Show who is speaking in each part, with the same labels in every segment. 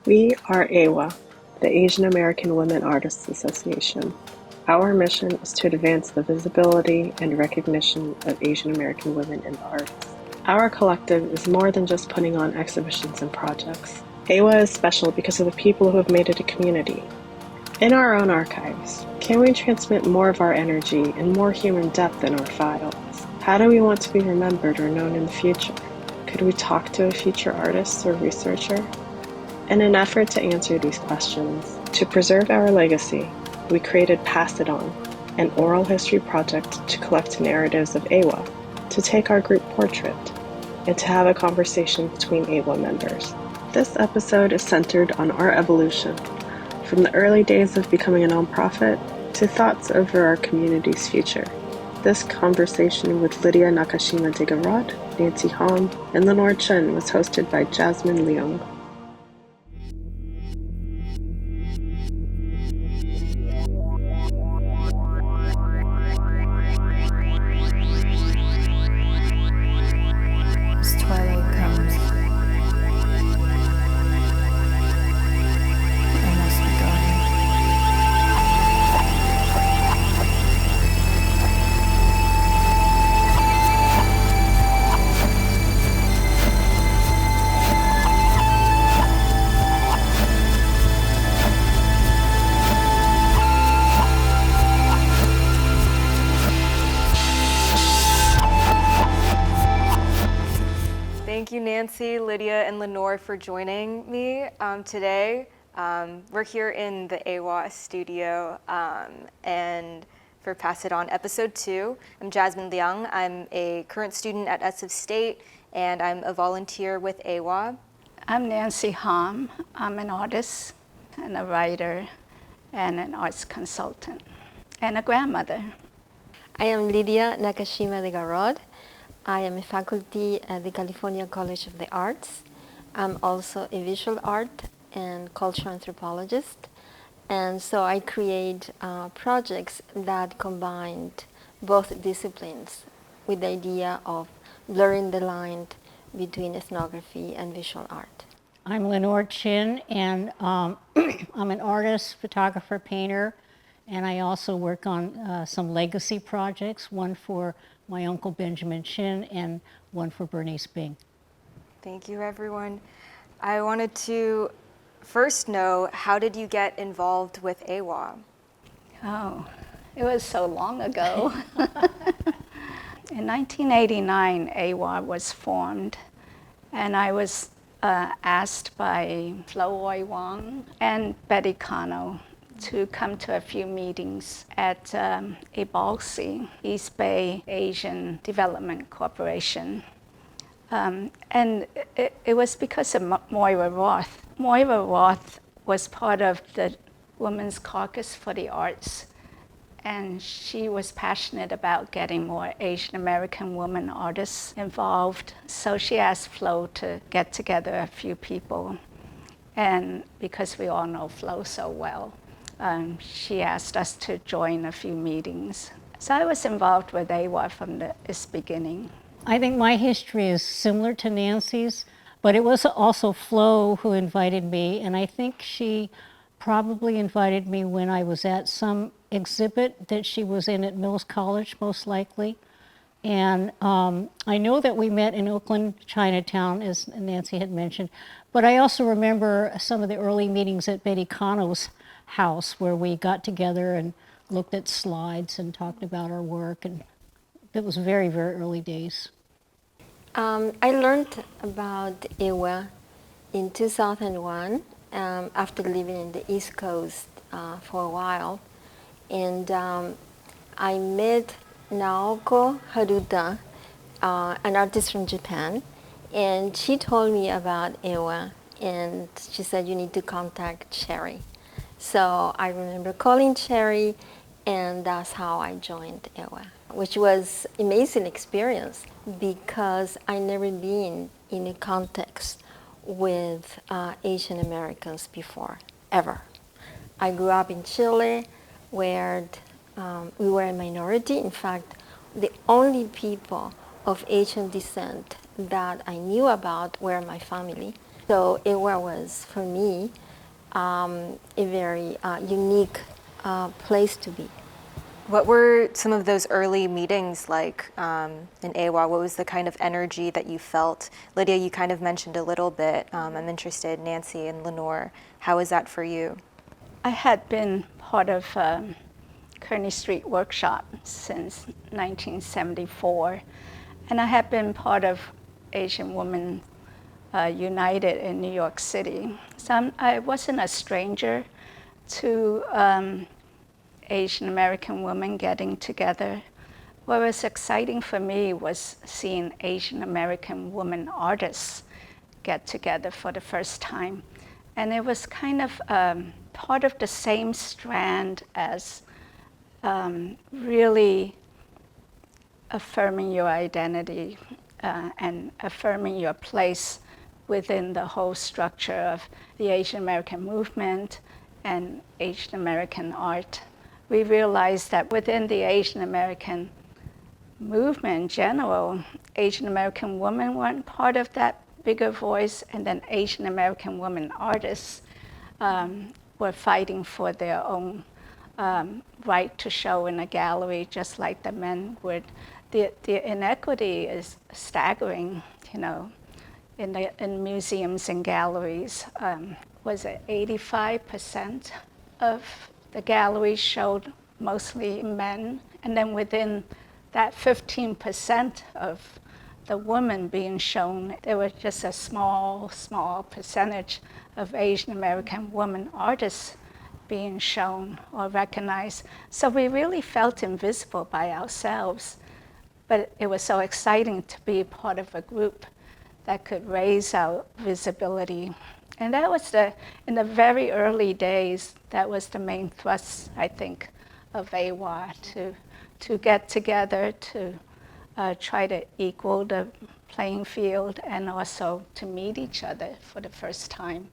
Speaker 1: We are AAWAA, the Asian American Women Artists Association. Our mission is to advance the visibility and recognition of Asian American women in the arts. Our collective is more than just putting on exhibitions and projects. AAWAA is special because of the people who have made it a community. In our own archives, can we transmit more of our energy and more human depth in our files? How do we want to be remembered or known in the future? Could we talk to a future artist or researcher? In an effort to answer these questions, to preserve our legacy, we created Pass It On, an oral history project to collect narratives of AAWAA, to take our group portrait, and to have a conversation between AAWAA members. This episode is centered on our evolution, from the early days of becoming a nonprofit to thoughts over our community's future. This conversation with Lydia Nakashima Degarrod, Nancy Hom, and Lenore Chinn was hosted by Jasmine Leung.
Speaker 2: Thank you, Nancy, Lydia, and Lenore for joining me today. We're here in the AAWAA studio and for Pass It On episode 2. I'm Jasmine Leung. I'm a current student at SF State and I'm a volunteer with AAWAA.
Speaker 3: I'm Nancy Hom. I'm an artist and a writer and an arts consultant and a grandmother.
Speaker 4: I am Lydia Nakashima Degarrod. I am a faculty at the California College of the Arts. I'm also a visual art and cultural anthropologist. And so I create projects that combined both disciplines with the idea of blurring the line between ethnography and visual art.
Speaker 5: I'm Lenore Chinn, and I'm an artist, photographer, painter, and I also work on some legacy projects, one for my uncle Benjamin Chinn and one for Bernice Bing.
Speaker 2: Thank you, everyone. I wanted to first know, how did you get involved with AAWAA?
Speaker 3: Oh, it was so long ago. In 1989, AAWAA was formed, and I was asked by Flo Wang and Betty Cano to come to a few meetings at AAPI, East Bay Asian Development Corporation. And it was because of Moira Roth. Moira Roth was part of the Women's Caucus for the Arts, and she was passionate about getting more Asian American women artists involved. So she asked Flo to get together a few people. And because we all know Flo so well, she asked us to join a few meetings. So I was involved with AAWAA from its beginning.
Speaker 5: I think my history is similar to Nancy's, but it was also Flo who invited me, and I think she probably invited me when I was at some exhibit that she was in at Mills College, most likely. And I know that we met in Oakland, Chinatown, as Nancy had mentioned, but I also remember some of the early meetings at Betty Cano's house where we got together and looked at slides and talked about our work, and it was very, very early days.
Speaker 4: I learned about AAWAA in 2001 after living in the East Coast for a while, and I met Naoko Haruta, an artist from Japan, and she told me about AAWAA, and she said you need to contact Sherry. So I remember calling Cherry, and that's how I joined AAWAA, which was an amazing experience because I never been in a context with Asian Americans before, ever. I grew up in Chile where we were a minority. In fact, the only people of Asian descent that I knew about were my family So AAWAA was, for me, a very unique place to be.
Speaker 2: What were some of those early meetings like in AAWAA? What was the kind of energy that you felt? Lydia, you kind of mentioned a little bit. I'm interested, Nancy and Lenore, how was that for you?
Speaker 3: I had been part of Kearney Street Workshop since 1974, and I had been part of Asian Women United in New York City. So I wasn't a stranger to Asian American women getting together. What was exciting for me was seeing Asian American women artists get together for the first time. And it was kind of part of the same strand as really affirming your identity and affirming your place within the whole structure of the Asian American movement and Asian American art. We realized that within the Asian American movement in general, Asian American women weren't part of that bigger voice, and then Asian American women artists were fighting for their own right to show in a gallery, just like the men would. The inequity is staggering, you know, in museums and galleries. Was it 85% of the galleries showed mostly men, and then within that 15% of the women being shown, there was just a small percentage of Asian American women artists being shown or recognized. So we really felt invisible by ourselves, but it was so exciting to be part of a group that could raise our visibility. And that was in the very early days, that was the main thrust, I think, of AAWAA, to get together, to try to equal the playing field, and also to meet each other for the first time,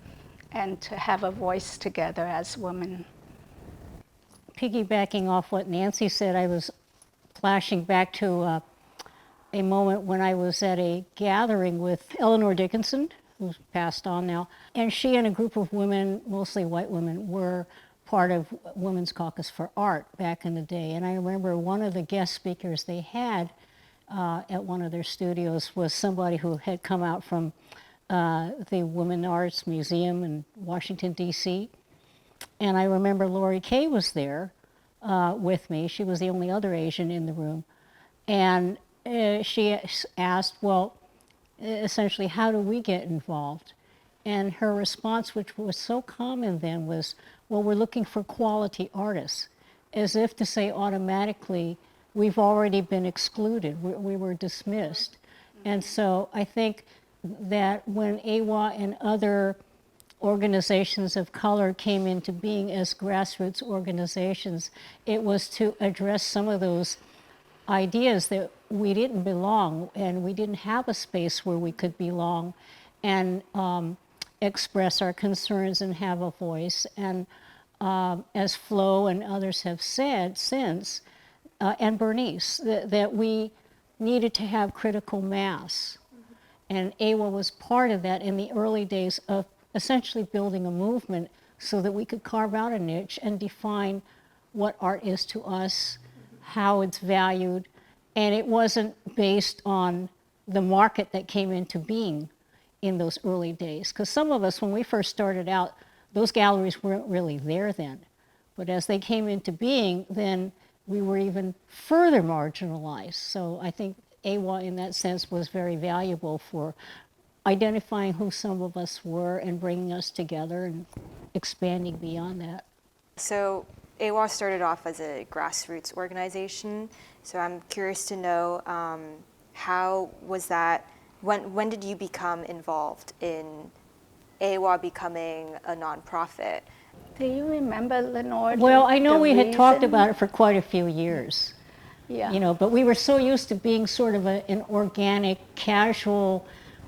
Speaker 3: and to have a voice together as women.
Speaker 5: Piggybacking off what Nancy said, I was flashing back to a moment when I was at a gathering with Eleanor Dickinson, who's passed on now, and she and a group of women, mostly white women, were part of Women's Caucus for Art back in the day. And I remember one of the guest speakers they had at one of their studios was somebody who had come out from the Women Arts Museum in Washington, D.C. And I remember Lori Kay was there with me. She was the only other Asian in the room. And she asked, well, essentially, how do we get involved? And her response, which was so common then, was, well, we're looking for quality artists, as if to say automatically, we've already been excluded, we were dismissed. And so I think that when AAWAA and other organizations of color came into being as grassroots organizations, it was to address some of those ideas that we didn't belong, and we didn't have a space where we could belong and express our concerns and have a voice. And as Flo and others have said since, and Bernice, that we needed to have critical mass. And AAWAA was part of that in the early days of essentially building a movement so that we could carve out a niche and define what art is to us, how it's valued. And it wasn't based on the market that came into being in those early days. Because some of us, when we first started out, those galleries weren't really there then. But as they came into being, then we were even further marginalized. So I think AAWAA in that sense was very valuable for identifying who some of us were and bringing us together and expanding beyond that.
Speaker 2: So AAWAA started off as a grassroots organization. So I'm curious to know how was that, when did you become involved in AAWAA becoming a nonprofit?
Speaker 3: Do you remember, Lenore?
Speaker 5: Well, I know we had talked about it for quite a few years.
Speaker 3: Yeah.
Speaker 5: You know, but we were so used to being sort of an organic, casual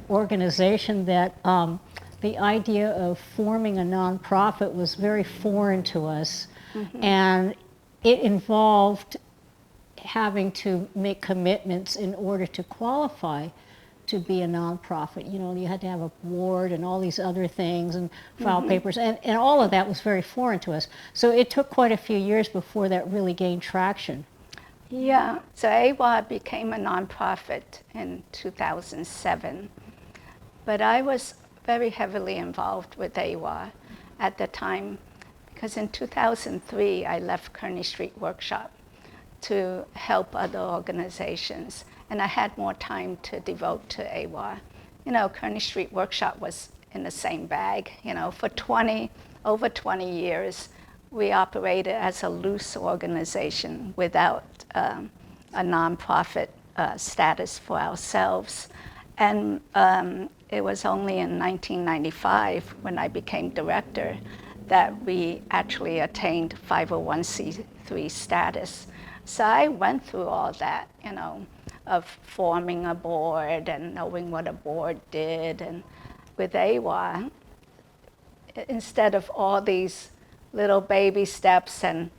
Speaker 5: organization that the idea of forming a nonprofit was very foreign to us. Mm-hmm. And it involved having to make commitments in order to qualify to be a nonprofit. You know, you had to have a board and all these other things and file papers, and all of that was very foreign to us. So it took quite a few years before that really gained traction.
Speaker 3: Yeah, so AAWAA became a nonprofit in 2007, but I was very heavily involved with AAWAA at the time, because in 2003 I left Kearney Street Workshop to help other organizations, and I had more time to devote to AAWAA. You know, Kearney Street Workshop was in the same bag. You know, for over 20 years, we operated as a loose organization without a nonprofit status for ourselves. And it was only in 1995, when I became director, that we actually attained 501c3 status. So I went through all that, you know, of forming a board and knowing what a board did. And with AAWAA, instead of all these little baby steps and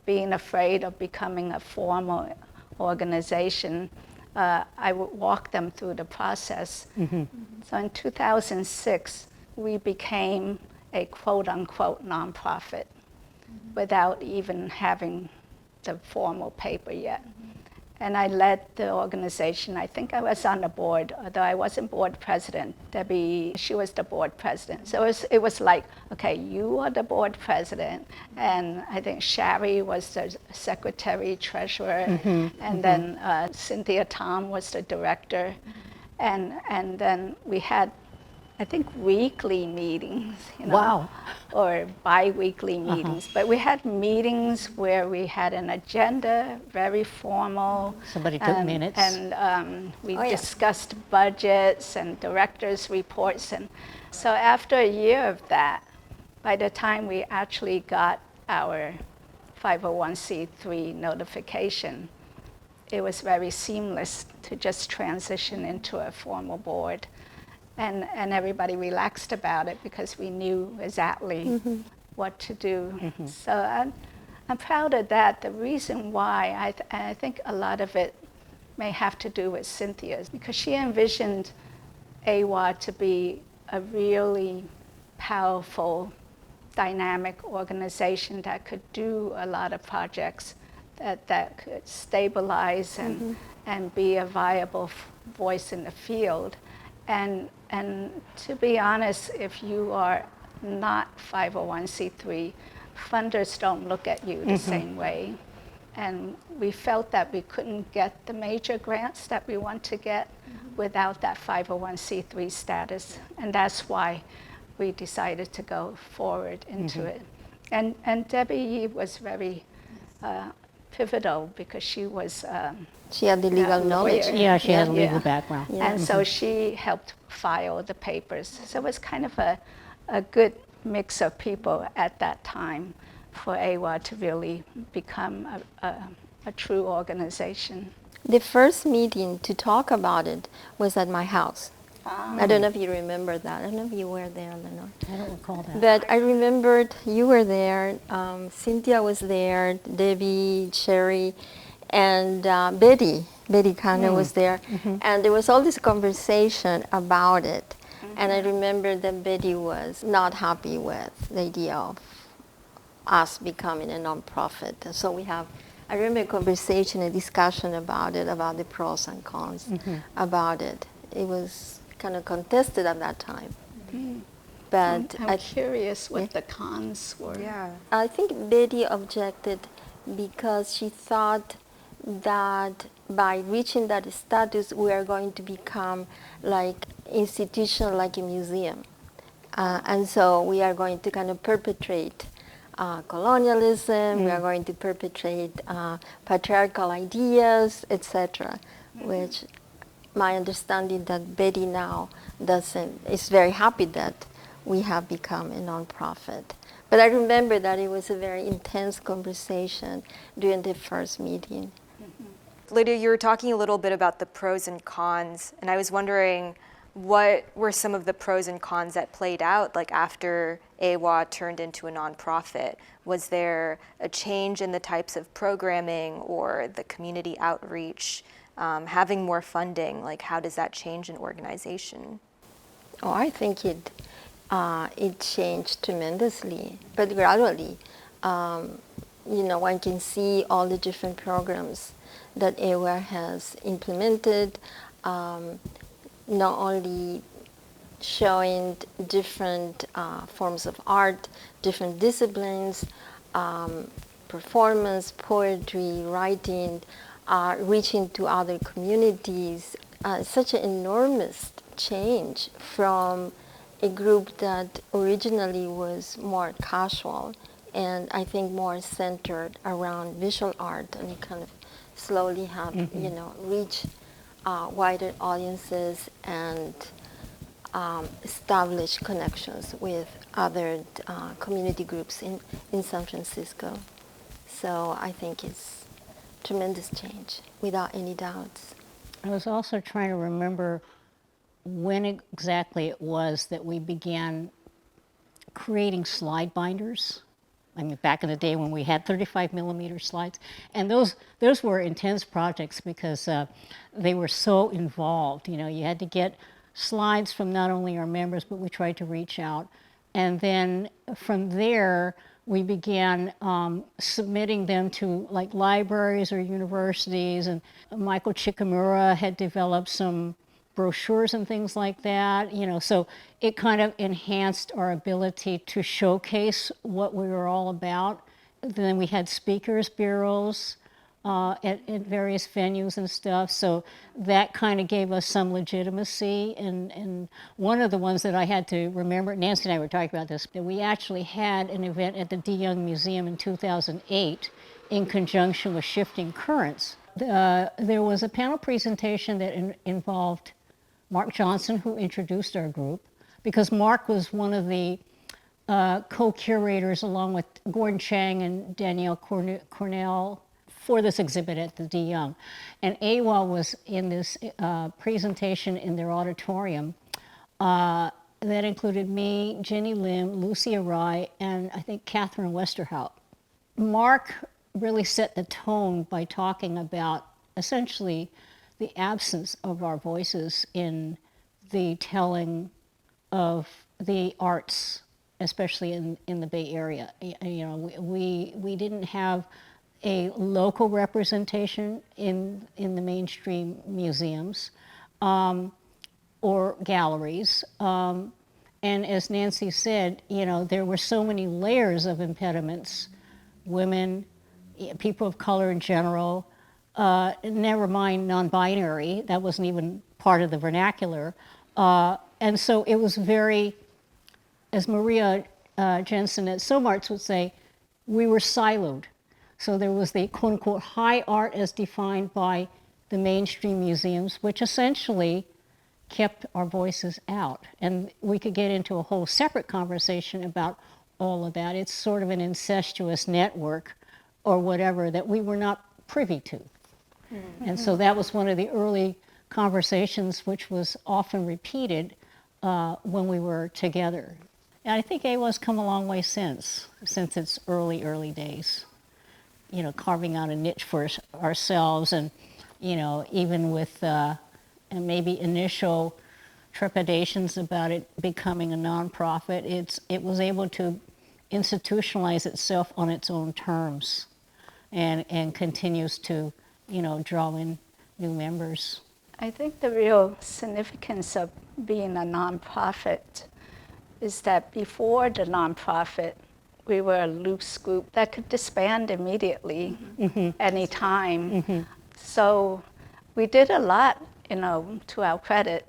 Speaker 3: being afraid of becoming a formal organization, I would walk them through the process. So in 2006, we became a quote-unquote nonprofit without even having the formal paper yet. And I led the organization. I think I was on the board, although I wasn't board president. Debbie, she was the board president. So it was like, okay, you are the board president, and I think Shari was the secretary, treasurer, and then Cynthia Tom was the director. And then we had, I think, weekly meetings, you know,
Speaker 5: Wow.
Speaker 3: or bi-weekly meetings. But we had meetings where we had an agenda, very formal.
Speaker 5: Somebody took minutes.
Speaker 3: And we discussed budgets and directors' reports. And so after a year of that, by the time we actually got our 501c3 notification, it was very seamless to just transition into a formal board. And everybody relaxed about it because we knew exactly what to do. So I'm proud of that. The reason why, I think a lot of it may have to do with Cynthia, because she envisioned AAWAA to be a really powerful, dynamic organization that could do a lot of projects, that could stabilize and be a viable voice in the field. And to be honest, if you are not 501c3, funders don't look at you the same way. And we felt that we couldn't get the major grants that we want to get without that 501c3 status. And that's why we decided to go forward into it. And Debbie was very pivotal, because she was
Speaker 4: She had the legal knowledge.
Speaker 5: Yeah, she has a legal background.
Speaker 3: And so she helped file the papers. So it was kind of a good mix of people at that time for AAWAA to really become a true organization.
Speaker 4: The first meeting to talk about it was at my house. I don't know if you remember that. I don't know if you were there, Lenore.
Speaker 5: I don't recall that.
Speaker 4: But I remembered you were there, Cynthia was there, Debbie, Sherry, and Betty Connor was there. And there was all this conversation about it. And I remember that Betty was not happy with the idea of us becoming a nonprofit. And so I remember a conversation, a discussion about it, about the pros and cons about it. It was kind of contested at that time. But
Speaker 3: I'm curious what the cons were.
Speaker 2: Yeah.
Speaker 4: I think Betty objected because she thought that by reaching that status, we are going to become like institutional, like a museum. And so we are going to kind of perpetrate colonialism, we are going to perpetrate patriarchal ideas, etc., which my understanding that Betty now is very happy that we have become a nonprofit. But I remember that it was a very intense conversation during the first meeting.
Speaker 2: Lydia, you were talking a little bit about the pros and cons, and I was wondering what were some of the pros and cons that played out, like after AAWAA turned into a nonprofit? Was there a change in the types of programming or the community outreach having more funding, like how does that change an organization?
Speaker 4: Oh, I think it changed tremendously, but gradually. One can see all the different programs that AAWAA has implemented, not only showing different forms of art, different disciplines, performance, poetry, writing, reaching to other communities. Such an enormous change from a group that originally was more casual and I think more centered around visual art, and it kind of slowly have reach wider audiences and establish connections with other community groups in San Francisco. So I think it's tremendous change, without any doubts.
Speaker 5: I was also trying to remember when exactly it was that we began creating slide binders. I mean, back in the day when we had 35 millimeter slides. And those were intense projects because they were so involved. You had to get slides from not only our members, but we tried to reach out. And then from there, we began submitting them to like libraries or universities. And Michael Chikamura had developed some brochures and things like that, so it kind of enhanced our ability to showcase what we were all about. Then we had speakers bureaus at various venues and stuff, so that kind of gave us some legitimacy. And one of the ones that I had to remember, Nancy and I were talking about this, that we actually had an event at the De Young Museum in 2008 in conjunction with Shifting Currents. There was a panel presentation that involved Mark Johnson, who introduced our group, because Mark was one of the co-curators along with Gordon Chang and Danielle Cornell for this exhibit at the De Young. And AAWAA was in this presentation in their auditorium that included me, Jenny Lim, Lucia Rai, and I think Catherine Westerhout. Mark really set the tone by talking about essentially the absence of our voices in the telling of the arts, especially in the Bay Area. We didn't have a local representation in the mainstream museums or galleries. And as Nancy said, there were so many layers of impediments, women, people of color in general, never mind non-binary, that wasn't even part of the vernacular. And so it was very, as Maria Jensen at SOMARTS would say, we were siloed. So there was the quote unquote high art as defined by the mainstream museums, which essentially kept our voices out. And we could get into a whole separate conversation about all of that. It's sort of an incestuous network or whatever that we were not privy to. Mm-hmm. And so that was one of the early conversations, which was often repeated when we were together. And I think AAWAA's come a long way since its early days. Carving out a niche for ourselves, and even with and maybe initial trepidations about it becoming a nonprofit, it was able to institutionalize itself on its own terms, and continues to draw in new members.
Speaker 3: I think the real significance of being a nonprofit is that before the nonprofit, we were a loose group that could disband immediately, anytime. Mm-hmm. So we did a lot, to our credit,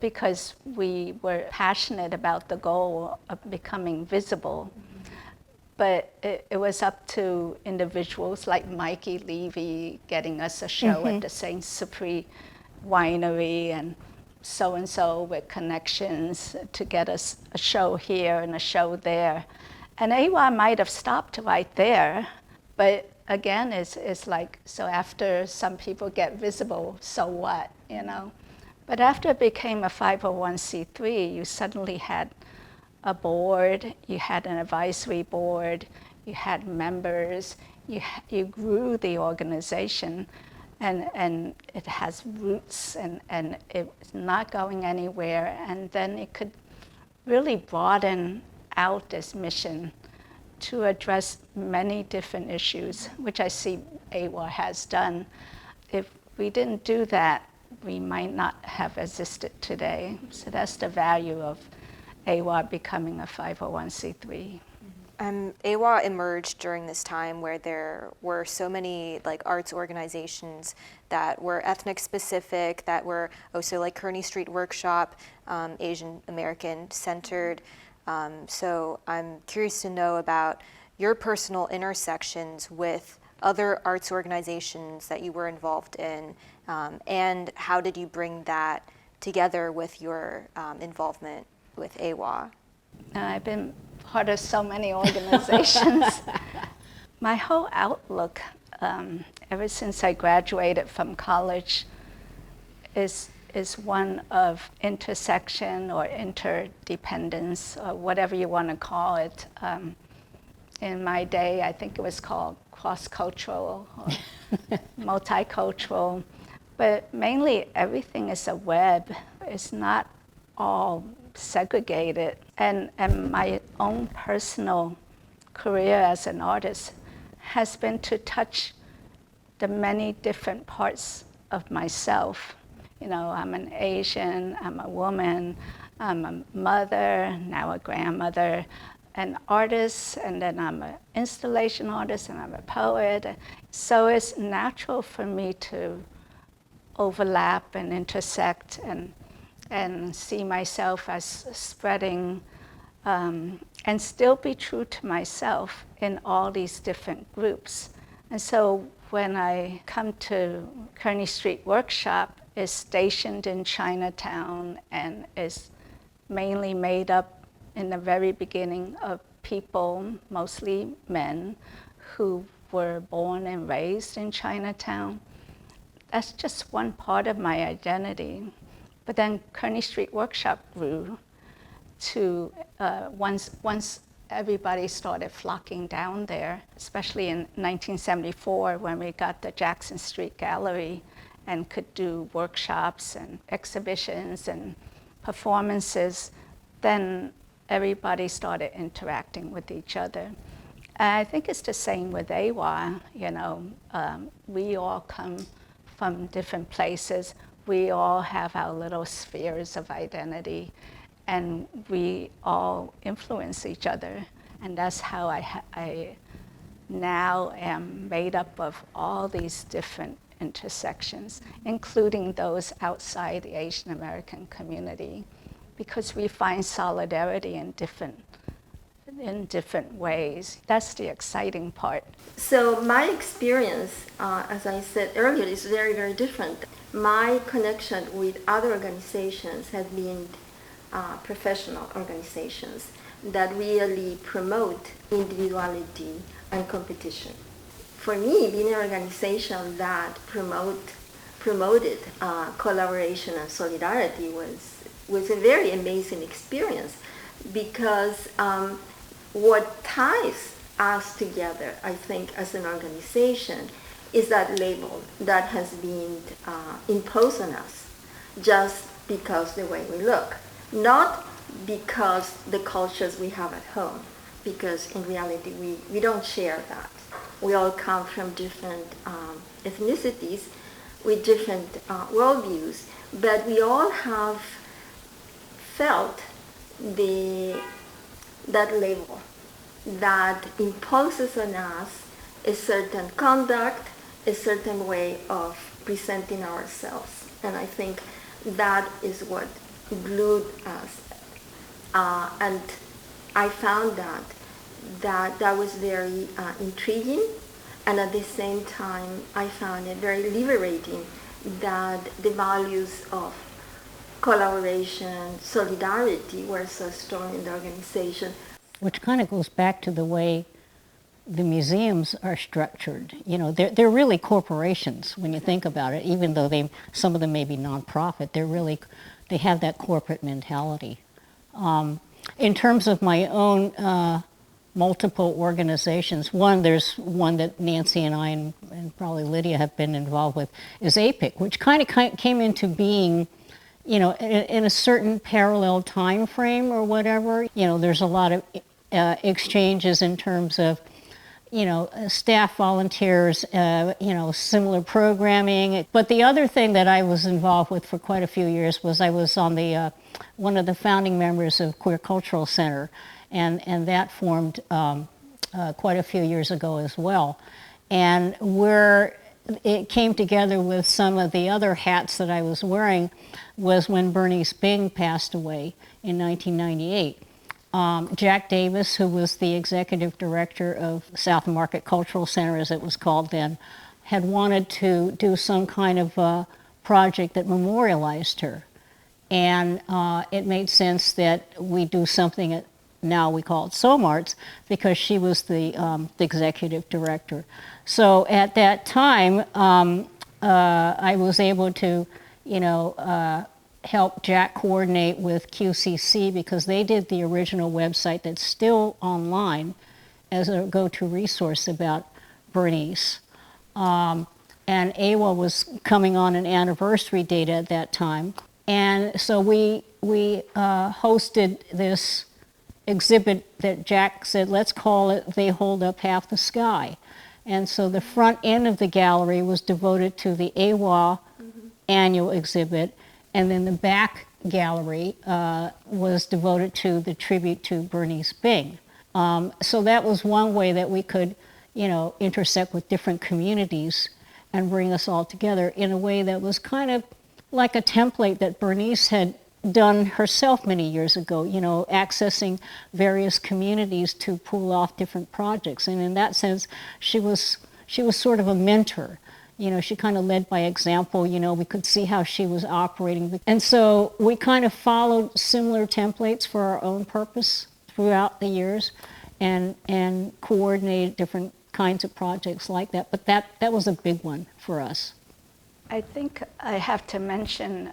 Speaker 3: because we were passionate about the goal of becoming visible. But it was up to individuals like Mikey Levy getting us a show at the Saint Cyprien Winery, and so with connections to get us a show here and a show there. And AAWAA might have stopped right there, but again, it's like, so after some people get visible, so what, But after it became a 501c3, you suddenly had a board, you had an advisory board, you had members, you grew the organization. and it has roots, and it's not going anywhere, and then it could really broaden out this mission to address many different issues, which I see AAWAA has done. If we didn't do that, we might not have existed today. So that's the value of AAWAA becoming a 501c3.
Speaker 2: AAWAA emerged during this time where there were so many like arts organizations that were ethnic specific, that were also like Kearney Street Workshop, Asian American centered. So I'm curious to know about your personal intersections with other arts organizations that you were involved in, and how did you bring that together with your involvement with AAWAA?
Speaker 3: I've been part of so many organizations. My whole outlook, ever since I graduated from college, is one of intersection or interdependence, or whatever you want to call it. In my day, I think it was called cross-cultural or multicultural. But mainly, everything is a web. It's not all segregated. And my own personal career as an artist has been to touch the many different parts of myself. You know, I'm an Asian, I'm a woman, I'm a mother, now a grandmother, an artist, and then I'm an installation artist, and I'm a poet. So it's natural for me to overlap and intersect and see myself as spreading and still be true to myself in all these different groups. And so when I come to Kearney Street Workshop, is stationed in Chinatown and is mainly made up in the very beginning of people, mostly men, who were born and raised in Chinatown. That's just one part of my identity. But then Kearney Street Workshop grew to, once everybody started flocking down there, especially in 1974 when we got the Jackson Street Gallery and could do workshops and exhibitions and performances, then everybody started interacting with each other. And I think it's the same with AAWAA. You know, we all come from different places. We all have our little spheres of identity, and we all influence each other. And that's how I now am made up of all these different intersections, including those outside the Asian American community, because we find solidarity in different ways. That's the exciting part.
Speaker 4: So my experience, as I said earlier, is very, very different. My connection with other organizations has been professional organizations that really promote individuality and competition. For me, being an organization that promoted collaboration and solidarity was a very amazing experience, because what ties us together, I think, as an organization, is that label that has been imposed on us just because the way we look, not because the cultures we have at home, because in reality we don't share that. We all come from different ethnicities with different worldviews, but we all have felt that label that imposes on us a certain conduct, a certain way of presenting ourselves. And I think that is what glued us. And I found that was very intriguing, and at the same time I found it very liberating that the values of collaboration, solidarity were so strong in the organization.
Speaker 5: Which kind of goes back to the way the museums are structured. You know, they're really corporations when you think about it, even though some of them may be nonprofit. They have that corporate mentality. In terms of my own multiple organizations. There's one that Nancy and I and probably Lydia have been involved with, is AAPI, which kind of came into being, in a certain parallel time frame or whatever. There's a lot of exchanges in terms of, staff volunteers, similar programming. But the other thing that I was involved with for quite a few years was I was on the one of the founding members of Queer Cultural Center, and that formed quite a few years ago as well. And where it came together with some of the other hats that I was wearing was when Bernice Bing passed away in 1998. Jack Davis, who was the executive director of South Market Cultural Center, as it was called then, had wanted to do some kind of project that memorialized her. And it made sense that we do something at, now we call it SOMARTS, because she was the executive director. So at that time, I was able to, help Jack coordinate with QCC, because they did the original website that's still online as a go-to resource about Bernice. And AAWAA was coming on an anniversary date at that time. And so we hosted this exhibit that Jack said, let's call it They Hold Up Half the Sky. And so the front end of the gallery was devoted to the AAWAA annual exhibit, and then the back gallery was devoted to the tribute to Bernice Bing. So that was one way that we could, intersect with different communities and bring us all together in a way that was kind of like a template that Bernice had done herself many years ago, accessing various communities to pull off different projects. And in that sense, she was sort of a mentor. She kind of led by example. We could see how she was operating. And so we kind of followed similar templates for our own purpose throughout the years and coordinated different kinds of projects like that. But that was a big one for us.
Speaker 3: I think I have to mention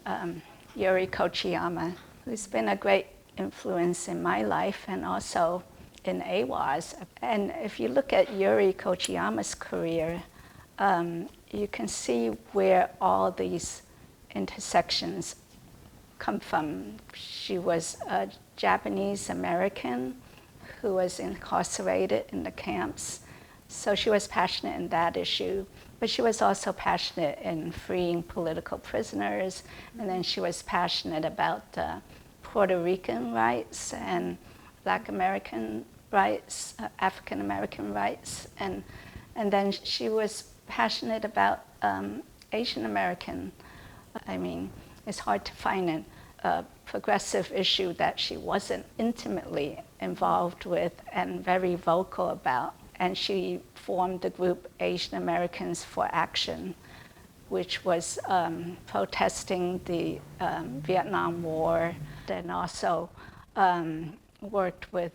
Speaker 3: Yuri Kochiyama, who's been a great influence in my life and also in AAWAA's. And if you look at Yuri Kochiyama's career, you can see where all these intersections come from. She was a Japanese American who was incarcerated in the camps. So she was passionate in that issue, but she was also passionate in freeing political prisoners, and then she was passionate about Puerto Rican rights and Black American rights, African American rights, and then she was passionate about Asian American. I mean, it's hard to find a progressive issue that she wasn't intimately involved with and very vocal about. And she formed the group Asian Americans for Action, which was protesting the Vietnam War, and also worked with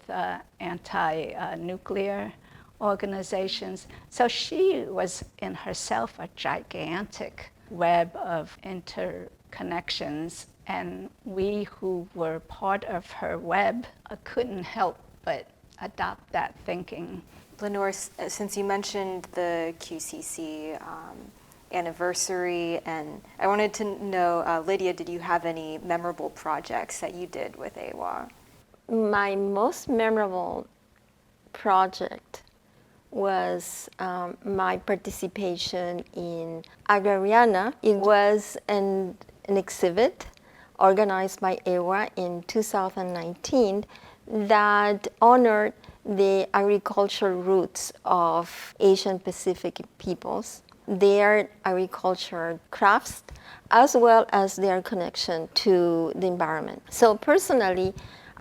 Speaker 3: anti-nuclear organizations. So she was in herself a gigantic web of interconnections, and we who were part of her web couldn't help but adopt that thinking.
Speaker 2: Lenore, since you mentioned the QCC anniversary, and I wanted to know, Lydia, did you have any memorable projects that you did with AAWAA?
Speaker 4: My most memorable project was my participation in Agrariana. It was an exhibit organized by AAWAA in 2019 that honored the agricultural roots of Asian Pacific peoples, their agricultural crafts, as well as their connection to the environment. So personally,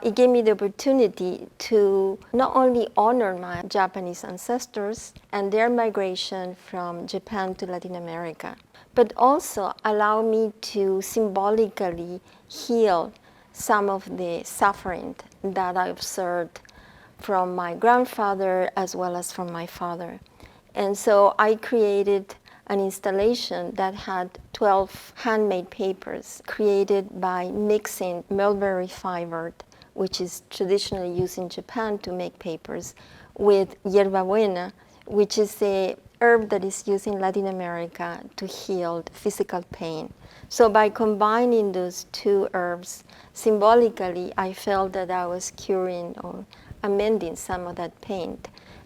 Speaker 4: it gave me the opportunity to not only honor my Japanese ancestors and their migration from Japan to Latin America, but also allow me to symbolically heal some of the suffering that I observed from my grandfather as well as from my father. And so I created an installation that had 12 handmade papers created by mixing mulberry fiber which is traditionally used in Japan to make papers, with yerba buena, which is a herb that is used in Latin America to heal physical pain. So by combining those two herbs, symbolically, I felt that I was curing or amending some of that pain.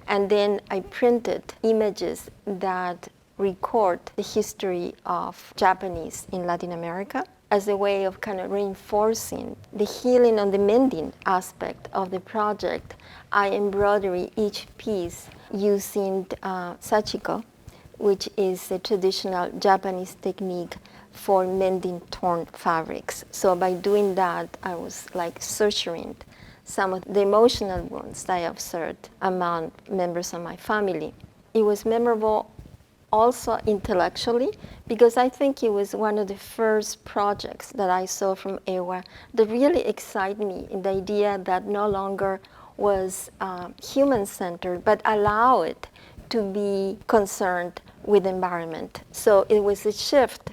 Speaker 4: And then I printed images that record the history of Japanese in Latin America as a way of kind of reinforcing the healing and the mending aspect of the project. I embroidery each piece using sachiko, which is a traditional Japanese technique for mending torn fabrics. So by doing that, I was like suturing some of the emotional wounds that I observed among members of my family. It was memorable also intellectually, because I think it was one of the first projects that I saw from AAWAA that really excited me in the idea that no longer was human-centered, but allow it to be concerned with the environment. So it was a shift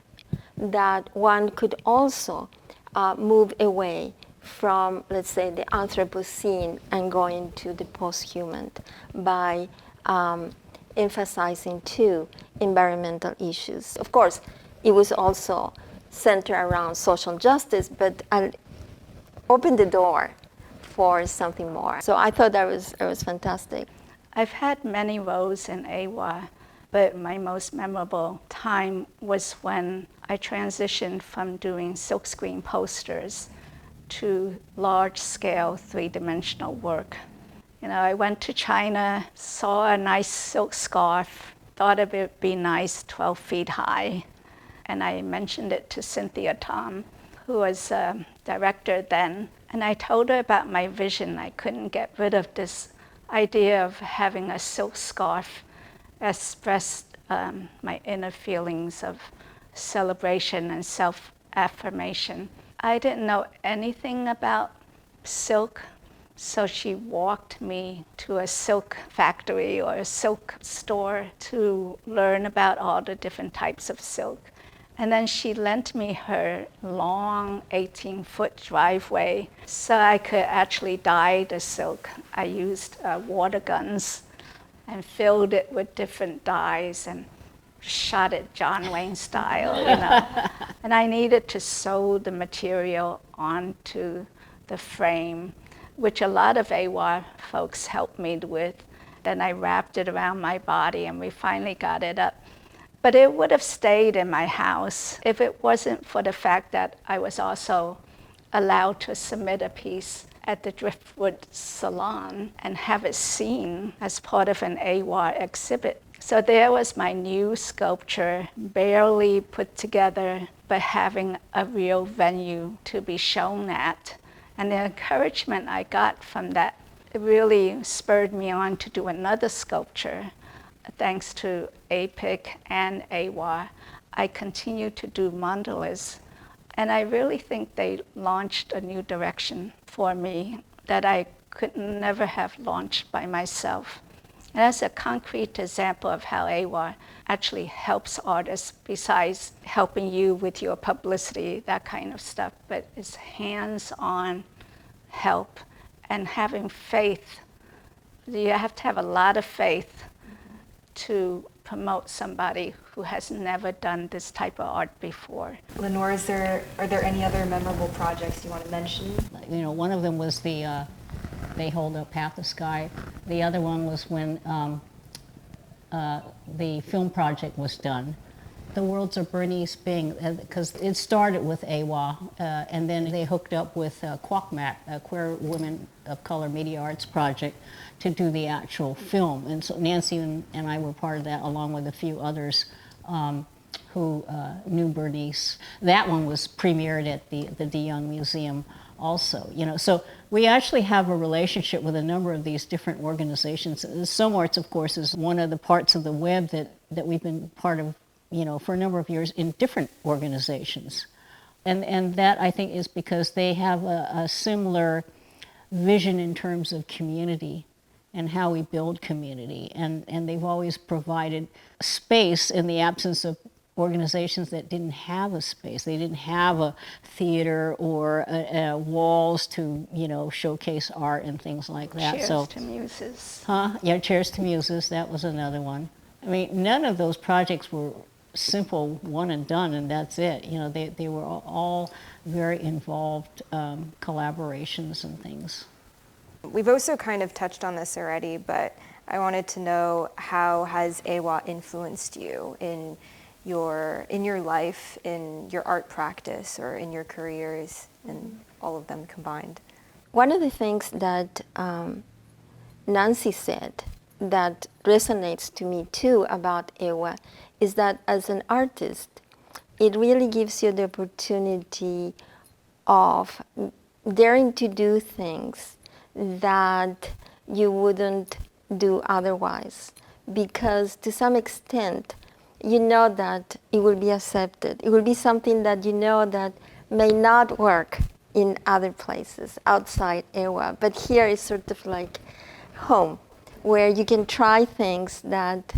Speaker 4: that one could also move away from, let's say, the Anthropocene and going to the post-human by emphasizing too environmental issues. Of course, it was also centered around social justice, but opened the door for something more. So I thought that was fantastic.
Speaker 3: I've had many roles in AAWAA, but my most memorable time was when I transitioned from doing silkscreen posters to large-scale three-dimensional work. You know, I went to China, saw a nice silk scarf, thought it would be nice, 12 feet high, and I mentioned it to Cynthia Tom, who was director then, and I told her about my vision. I couldn't get rid of this idea of having a silk scarf express my inner feelings of celebration and self-affirmation. I didn't know anything about silk, so she walked me to a silk factory or a silk store to learn about all the different types of silk. And then she lent me her long 18-foot driveway so I could actually dye the silk. I used water guns and filled it with different dyes and shot it John Wayne style, you know. And I needed to sew the material onto the frame, which a lot of AAWAA folks helped me with. Then I wrapped it around my body and we finally got it up. But it would have stayed in my house if it wasn't for the fact that I was also allowed to submit a piece at the Driftwood Salon and have it seen as part of an AAWAA exhibit. So there was my new sculpture, barely put together, but having a real venue to be shown at. And the encouragement I got from that, it really spurred me on to do another sculpture. Thanks to APIC and AAWAA, I continue to do mandalas. And I really think they launched a new direction for me that I could never have launched by myself. And that's a concrete example of how AAWAA actually helps artists, besides helping you with your publicity, that kind of stuff, but it's hands-on help and having faith. You have to have a lot of faith to promote somebody who has never done this type of art before.
Speaker 2: Lenore, are there any other memorable projects you want to mention?
Speaker 5: You know, one of them was the They Hold Up Half the Sky. The other one was when the film project was done. The Worlds of Bernice Bing, because it started with AAWAA, and then they hooked up with QUACMAC, a Queer Women of Color Media Arts Project, to do the actual film. And so Nancy and I were part of that, along with a few others who knew Bernice. That one was premiered at the De Young Museum also, you know. So we actually have a relationship with a number of these different organizations. SOMARTS, of course, is one of the parts of the web that we've been part of, you know, for a number of years in different organizations. And that, I think, is because they have a similar vision in terms of community and how we build community. And they've always provided space in the absence of organizations that didn't have a space. They didn't have a theater or walls to, showcase art and things like that.
Speaker 3: Cheers to Muses.
Speaker 5: Yeah, Cheers to Muses, that was another one. I mean, none of those projects were simple one and done and that's it. They were all very involved collaborations and things.
Speaker 2: We've also kind of touched on this already, but I wanted to know, how has AAWAA influenced you in your life, in your art practice, or in your careers, and all of them combined?
Speaker 4: One of the things that Nancy said that resonates to me too about AAWAA is that as an artist, it really gives you the opportunity of daring to do things that you wouldn't do otherwise, because to some extent you know that it will be accepted. It will be something that you know that may not work in other places outside AAWAA, but here is sort of like home, where you can try things that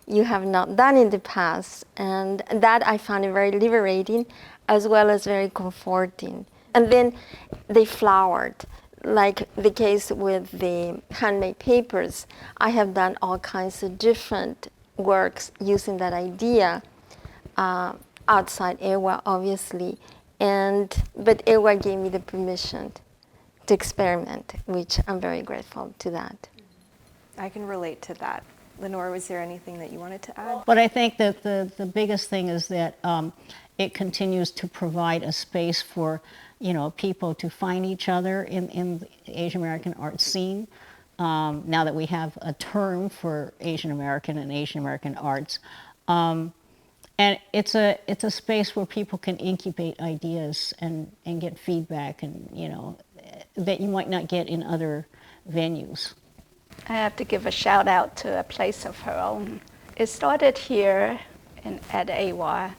Speaker 4: you have not done in the past, and that I found it very liberating as well as very comforting. And then they flowered, like the case with the handmade papers. I have done all kinds of different works using that idea outside AAWAA, obviously, but AAWAA gave me the permission to experiment, which I'm very grateful to that.
Speaker 2: I can relate to that. Lenore, was there anything that you wanted to add?
Speaker 5: But I think that the biggest thing is that it continues to provide a space for people to find each other in the Asian American art scene. Now that we have a term for Asian American and Asian American arts, and it's a space where people can incubate ideas and get feedback, and that you might not get in other venues.
Speaker 3: I have to give a shout out to A Place of Her Own. It started here at AAWAA,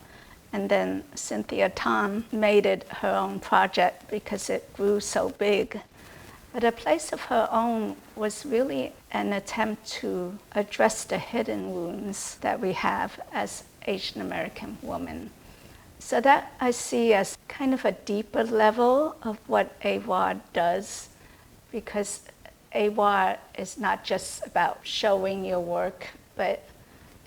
Speaker 3: and then Cynthia Tom made it her own project because it grew so big. But A Place of Her Own was really an attempt to address the hidden wounds that we have as Asian American women. So that I see as kind of a deeper level of what AAWAA does, because AAWAA is not just about showing your work, but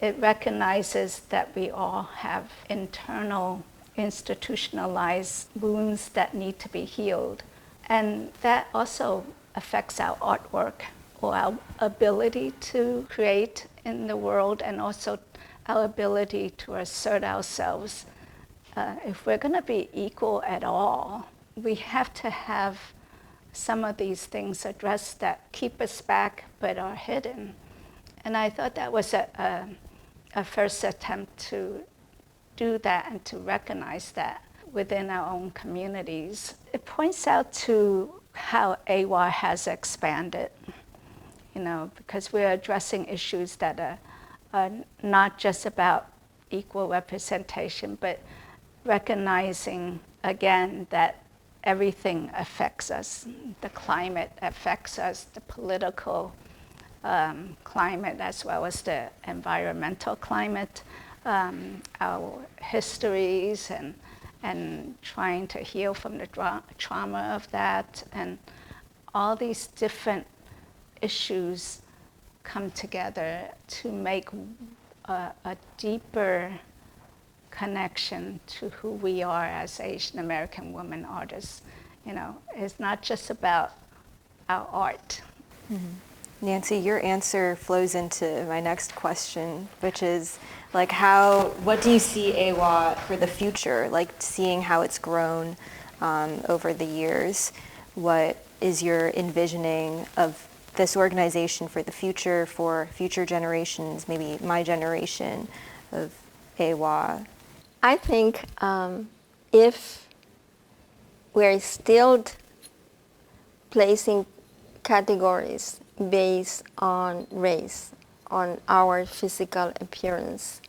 Speaker 3: it recognizes that we all have internal, institutionalized wounds that need to be healed. And that also affects our artwork, or our ability to create in the world, and also our ability to assert ourselves. If we're going to be equal at all, we have to have some of these things addressed that keep us back but are hidden. And I thought that was a first attempt to do that and to recognize that within our own communities. It points out to how AAWAA has expanded, because we're addressing issues that are not just about equal representation, but recognizing again that everything affects us. The climate affects us, the political climate, as well as the environmental climate, our histories, and trying to heal from the trauma of that. And all these different issues come together to make a deeper connection to who we are as Asian American women artists. It's not just about our art.
Speaker 2: Mm-hmm. Nancy, your answer flows into my next question, which is what do you see AAWAA for the future? Seeing how it's grown over the years, what is your envisioning of this organization for the future, for future generations, maybe my generation of AAWAA?
Speaker 4: I think if we're still placing categories based on race, on our physical appearance,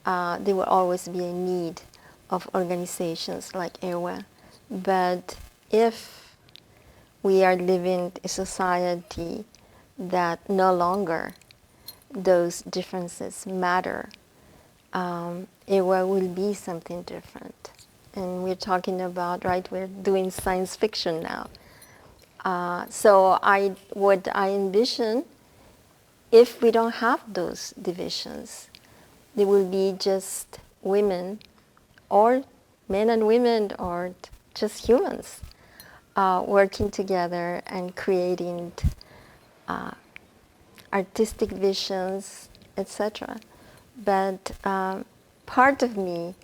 Speaker 4: there will always be a need of organizations like AAWAA. But if we are living a society that no longer those differences matter, AAWAA will be something different. And we're talking about, right, we're doing science fiction now. So what I envision, if we don't have those divisions, there will be just women, or men and women, or just humans working together and creating artistic visions, etc. But part of me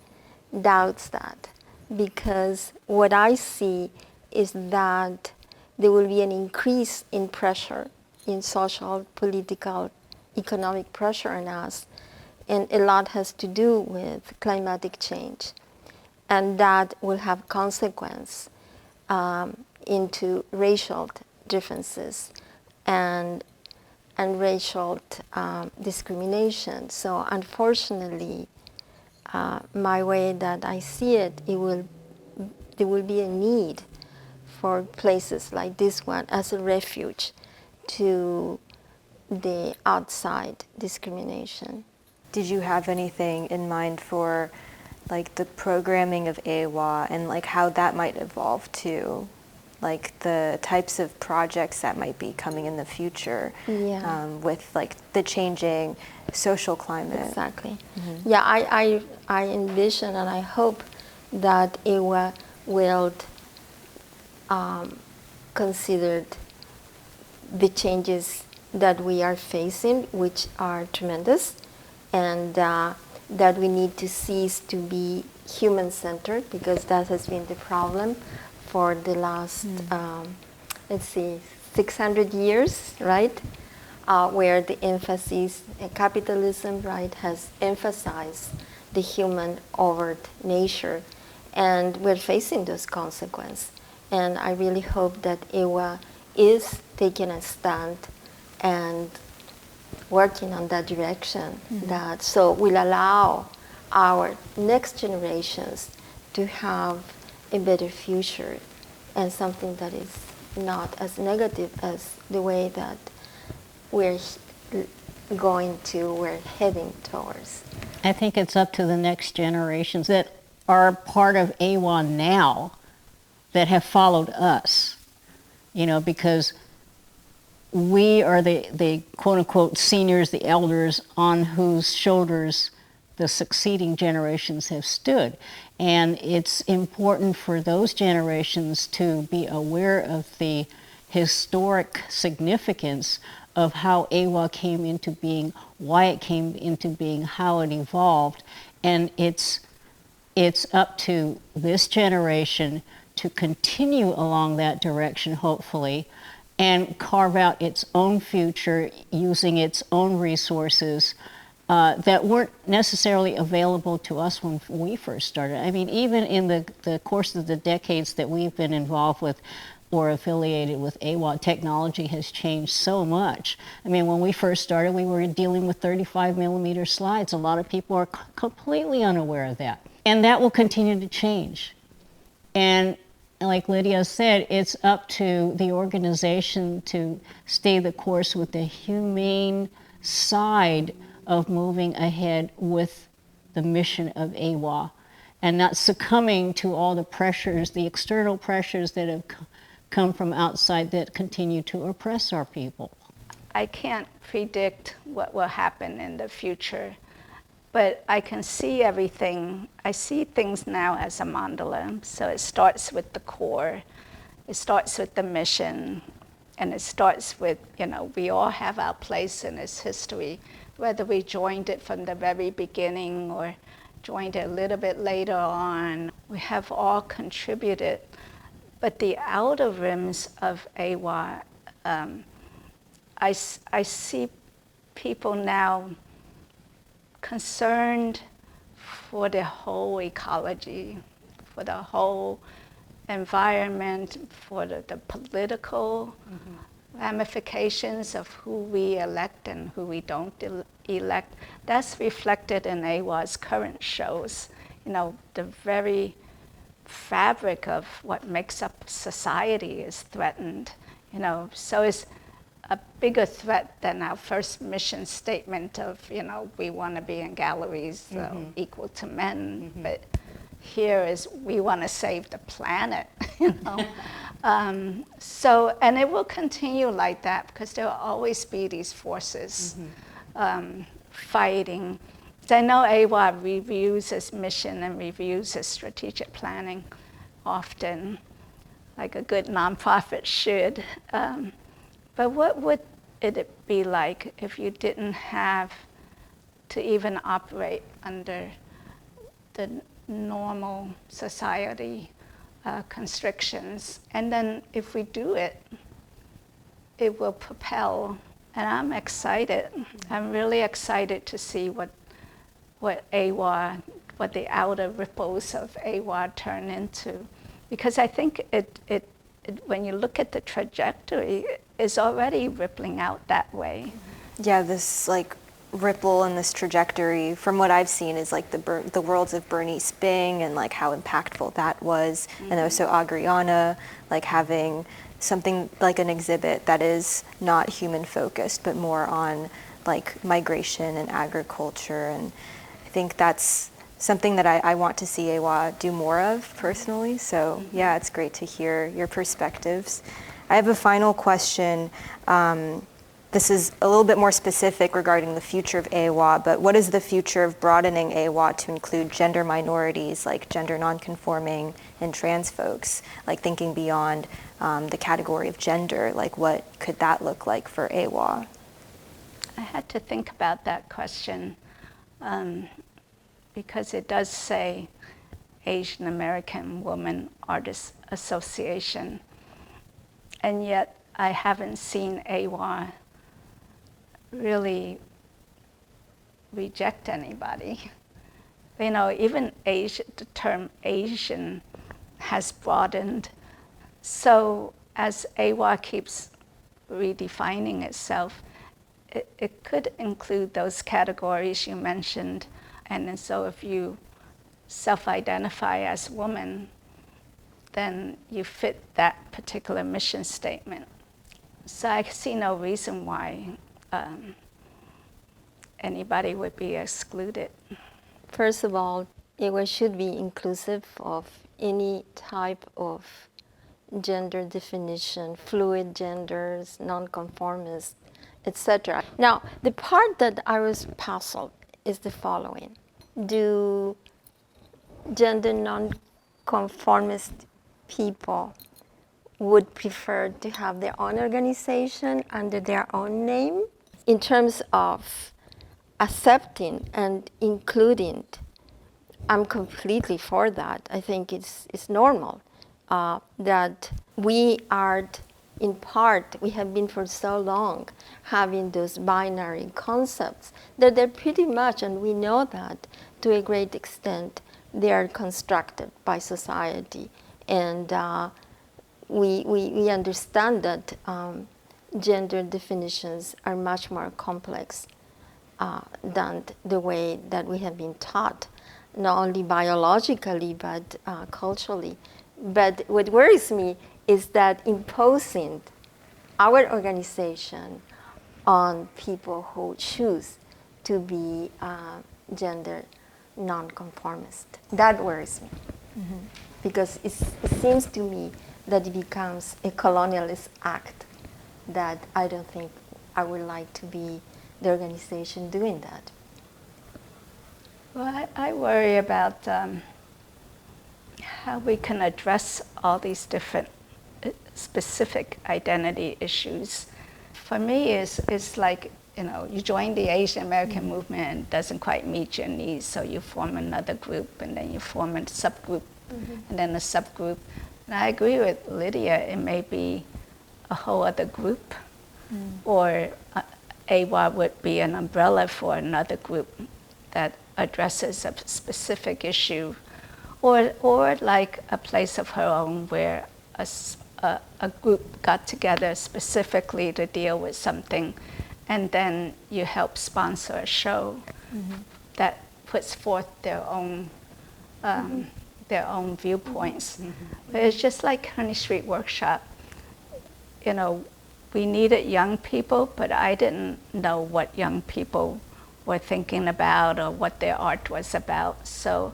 Speaker 4: doubts that, because what I see is that there will be an increase in pressure, in social, political, economic pressure on us, and a lot has to do with climatic change, and that will have consequence into racial differences and racial discrimination. So unfortunately, my way that I see it, there will be a need for places like this one as a refuge to the outside discrimination.
Speaker 2: Did you have anything in mind for like the programming of AAWAA and like how that might evolve to like the types of projects that might be coming in the future with like the changing social climate?
Speaker 4: Exactly. Mm-hmm. Yeah, I envision and I hope that AAWAA will consider the changes that we are facing, which are tremendous, and that we need to cease to be human-centered, because that has been the problem for the last, let's see, 600 years, right? Where the emphasis in capitalism, right, has emphasized the human over nature, and we're facing those consequences. And I really hope that AAWAA is taking a stand and working on that direction, that so will allow our next generations to have a better future and something that is not as negative as the way that we're heading towards.
Speaker 5: I think it's up to the next generations that are part of AAWAA now that have followed us, you know, because we are the quote-unquote seniors, the elders, on whose shoulders the succeeding generations have stood. And it's important for those generations to be aware of the historic significance of how AAWAA came into being, why it came into being, how it evolved. And it's up to this generation to continue along that direction, hopefully, and carve out its own future using its own resources that weren't necessarily available to us when we first started. I mean, even in the course of the decades that we've been involved with or affiliated with AAWAA, technology has changed so much. I mean, when we first started, we were dealing with 35 millimeter slides. A lot of people are completely unaware of that. And that will continue to change. And like Lydia said, it's up to the organization to stay the course with the humane side of moving ahead with the mission of AAWAA and not succumbing to all the pressures, the external pressures that have come from outside that continue to oppress our people.
Speaker 3: I can't predict what will happen in the future, but I can see everything. I see things now as a mandala. So it starts with the core, it starts with the mission, and it starts with, you know, we all have our place in its history, whether we joined it from the very beginning or joined it a little bit later on. We have all contributed. But the outer rims of AAWAA, I see people now concerned for the whole ecology, for the whole environment, for the political ramifications of who we elect and who we don't elect. That's reflected in AAWAA's current shows. You know, the very fabric of what makes up society is threatened. You know, so a bigger threat than our first mission statement of, we want to be in galleries equal to men, but here is we want to save the planet, So, and it will continue like that because there will always be these forces fighting. So I know AAWAA reviews its mission and reviews its strategic planning often, like a good nonprofit should. But what would it be like if you didn't have to even operate under the normal society constrictions? And then if we do it, it will propel. And I'm excited. I'm really excited to see what AAWAA, what the outer ripples of AAWAA turn into. Because I think it when you look at the trajectory, it's already rippling out that way.
Speaker 2: Yeah, this like ripple and this trajectory, from what I've seen, is like the worlds of Bernice Bing and like how impactful that was, and also Agriana, like having something like an exhibit that is not human focused, but more on like migration and agriculture. And I think that's something that I want to see AAWAA do more of personally. So yeah, it's great to hear your perspectives. I have a final question. This is a little bit more specific regarding the future of AAWAA, but what is the future of broadening AAWAA to include gender minorities like gender nonconforming and trans folks, like thinking beyond the category of gender, like what could that look like for AAWAA?
Speaker 3: I had to think about that question because it does say Asian American Women Artists Association, and yet I haven't seen AAWAA really reject anybody. Even the term Asian has broadened. So as AAWAA keeps redefining itself, it could include those categories you mentioned. And so if you self-identify as woman, then you fit that particular mission statement. So I see no reason why anybody would be excluded.
Speaker 4: First of all, it should be inclusive of any type of gender definition, fluid genders, nonconformist, etc. Now, the part that I was puzzled is the following. Do gender nonconformist people would prefer to have their own organization under their own name? In terms of accepting and including, I'm completely for that. I think it's normal that we are, in part, we have been for so long having those binary concepts that they're pretty much, and we know that to a great extent, they are constructed by society. And we understand that gender definitions are much more complex than the way that we have been taught, not only biologically, but culturally. But what worries me is that imposing our organization on people who choose to be gender nonconformist. That worries me. Because it seems to me that it becomes a colonialist act that I don't think I would like to be the organization doing that.
Speaker 3: Well, I worry about how we can address all these different specific identity issues. For me, it's like, you join the Asian American movement and it doesn't quite meet your needs, so you form another group, and then you form a subgroup, and then a subgroup. And I agree with Lydia, it may be a whole other group, or AAWAA would be an umbrella for another group that addresses a specific issue, or like a place of her own where a group got together specifically to deal with something, and then you help sponsor a show that puts forth their own viewpoints. But it's just like Honey Street Workshop. we needed young people, but I didn't know what young people were thinking about or what their art was about. So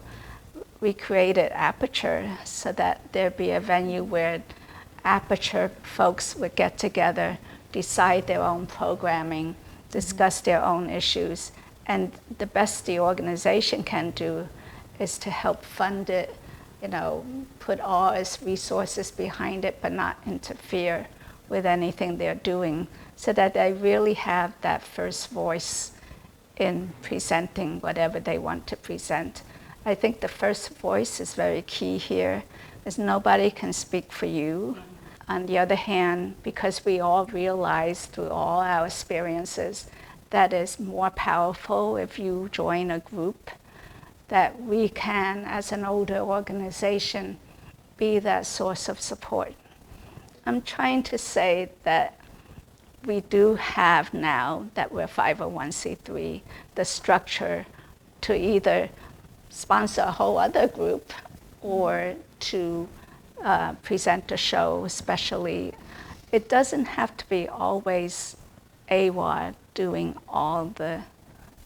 Speaker 3: we created Aperture so that there'd be a venue where Aperture folks would get together, decide their own programming, discuss their own issues, and the best the organization can do is to help fund it, put all its resources behind it, but not interfere with anything they're doing, so that they really have that first voice in presenting whatever they want to present. I think the first voice is very key here, as nobody can speak for you. On the other hand, because we all realize through all our experiences that it's more powerful if you join a group, that we can, as an older organization, be that source of support. I'm trying to say that we do have now, that we're 501c3, the structure to either sponsor a whole other group or to present a show, especially. It doesn't have to be always AAWAA doing all the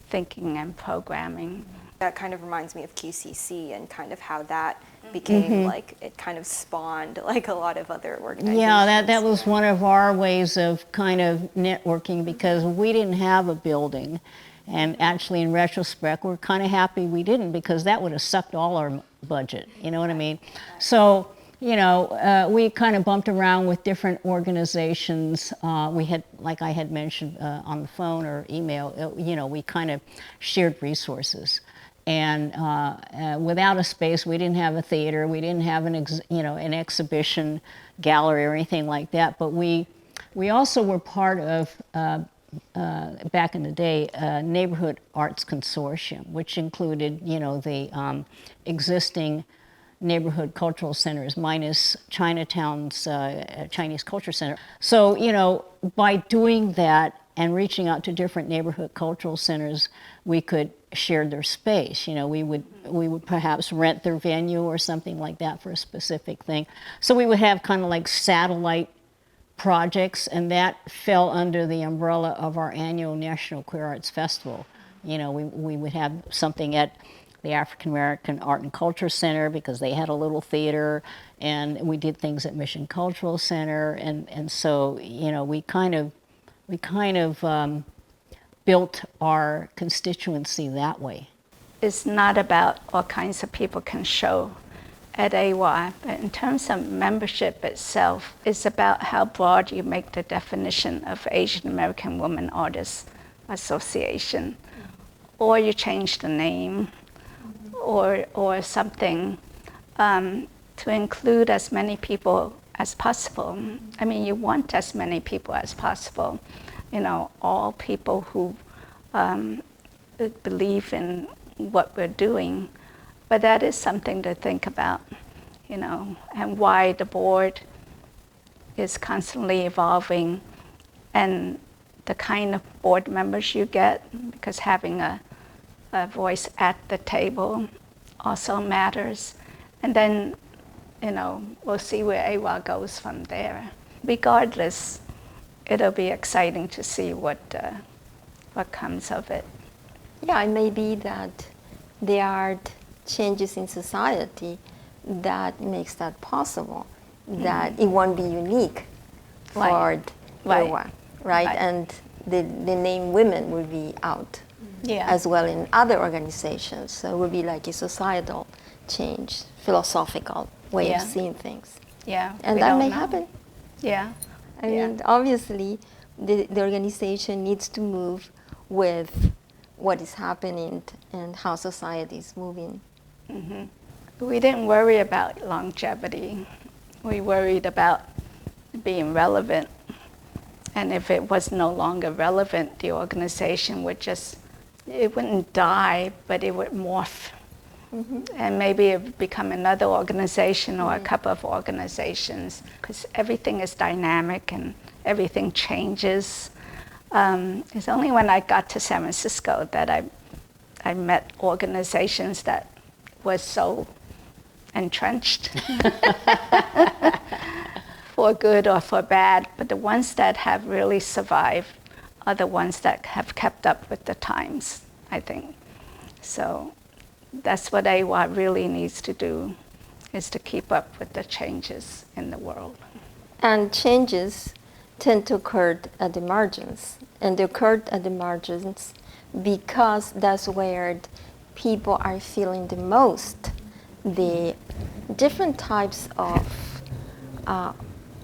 Speaker 3: thinking and programming.
Speaker 2: That kind of reminds me of QCC and kind of how that became like, it kind of spawned like a lot of other organizations.
Speaker 5: Yeah, that was one of our ways of kind of networking, because we didn't have a building. And actually, in retrospect, we're kind of happy we didn't, because that would have sucked all our budget, you know what I mean? So, we kind of bumped around with different organizations. We had, like I had mentioned on the phone or email, we kind of shared resources. And without a space, we didn't have a theater, we didn't have an exhibition gallery or anything like that. But we also were part of, back in the day, Neighborhood Arts Consortium, which included, the existing neighborhood cultural centers minus Chinatown's Chinese Culture Center. So, by doing that and reaching out to different neighborhood cultural centers, we could share their space. We would perhaps rent their venue or something like that for a specific thing. So we would have kind of like satellite projects, and that fell under the umbrella of our annual National Queer Arts Festival. We would have something at the African American Art and Culture Center, because they had a little theater, and we did things at Mission Cultural Center, and so we kind of built our constituency that way.
Speaker 3: It's not about what kinds of people can show at AAWAA, but in terms of membership itself, it's about how broad you make the definition of Asian American Women Artists Association, or you change the name, or something to include as many people as possible. I mean, you want as many people as possible, all people who believe in what we're doing. But that is something to think about, and why the board is constantly evolving, and the kind of board members you get, because having a voice at the table also matters. And then, we'll see where AAWAA goes from there. Regardless, it'll be exciting to see what comes of it.
Speaker 4: Yeah, it may be that there are changes in society that makes that possible, that it won't be unique for AAWAA, right? And the name women will be out as well in other organizations. So it will be like a societal change, philosophical way of seeing things.
Speaker 3: Yeah,
Speaker 4: and that may happen.
Speaker 3: Yeah.
Speaker 4: I mean, obviously, the organization needs to move with what is happening and how society is moving.
Speaker 3: Mm-hmm. We didn't worry about longevity. We worried about being relevant. And if it was no longer relevant, the organization would it wouldn't die, but it would morph. Mm-hmm. And maybe it would become another organization or a couple of organizations, because everything is dynamic and everything changes. It's only when I got to San Francisco that I met organizations that were so entrenched. for good or for bad, but the ones that have really survived are the ones that have kept up with the times, I think. So that's what AWA really needs to do, is to keep up with the changes in the world.
Speaker 4: And changes tend to occur at the margins, and they occur at the margins because that's where people are feeling the most the different types of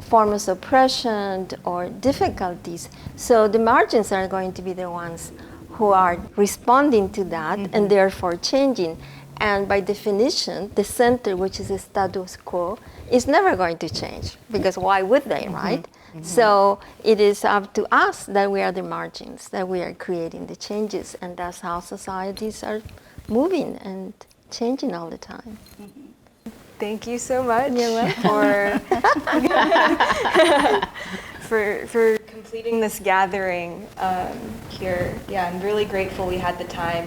Speaker 4: forms of oppression or difficulties. So the margins are going to be the ones who are responding to that and therefore changing. And by definition, the center, which is the status quo, is never going to change, because why would they, right? So it is up to us that we are the margins, that we are creating the changes, and that's how societies are moving and changing all the time.
Speaker 2: Thank you so much for completing this gathering here. Yeah, I'm really grateful we had the time.